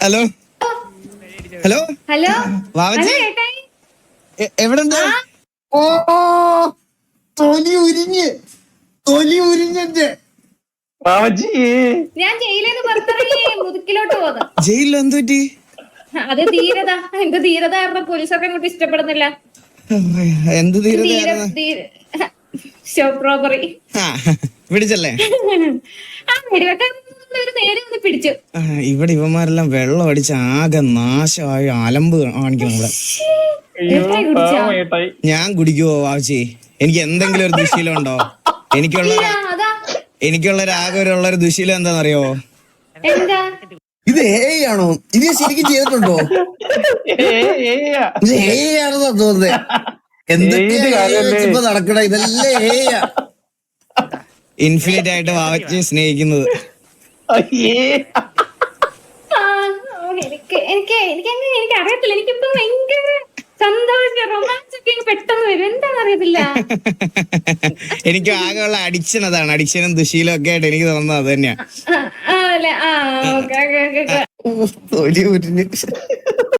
Hello hello hello Vavachi എവിടെ ഉണ്ട്? ഓ തൊലി ഉരിഞ്ഞെ ഞാൻ ജയിലിന്ന് പുറത്തിറങ്ങി മുതുക്കിലോട്ട് പോന്നു. ജയിലിൽ എന്ത് പറ്റി? അത് ധീരത, എന്റെ ധീരത കാരണം പോലീസൊക്കെ ഇങ്ങോട്ട് ഇഷ്ടപ്പെടുന്നില്ല. എന്ത് ധീരതയായിരുന്നു? റോബറി പിടിച്ചല്ലേ? ആ വെടിവെക്കാൻ നേരെ ഒന്ന് പിടിച്ചു. ഇവിടെ ഇവന്മാരെല്ലാം വെള്ളം അടിച്ച് ആകെ നാശമായി അലമ്പ് കാണിക്കണം ഇവിടെ. ഞാൻ കുടിക്കുവോ വാവച്ചി? എനിക്ക് എന്തെങ്കിലും ഒരു ദുശീലം ഉണ്ടോ? എനിക്കുള്ള ആകെയുള്ള ഒരു ദുശീലം എന്താണെന്നറിയോ? ഇത് ആണോ? ഇത് ശരിക്കും ചെയ്തിട്ടുണ്ടോ? ഇത് ആണെന്നാ തോന്നുന്നത്. എന്തൊക്കെയാ നടക്കണ? ഇതെല്ലാം ഇൻഫിനിറ്റ് ആയിട്ട് വാവച്ചി സ്നേഹിക്കുന്നത്. എനിക്ക് അറിയത്തില്ല. എനിക്കിപ്പോ ഭയങ്കര സന്തോഷം, റൊമാൻസ് ഒക്കെ പെട്ടെന്ന് വരും. എന്താണെന്ന് അറിയത്തില്ല. എനിക്ക് ആകെയുള്ള അഡിക്ഷൻ അതാണ്. അഡിക്ഷനും ദുശീലം ഒക്കെ ആയിട്ട് എനിക്ക് തോന്നുന്നത് അത് തന്നെയാ. തൊലി ഉരിഞ്ഞ്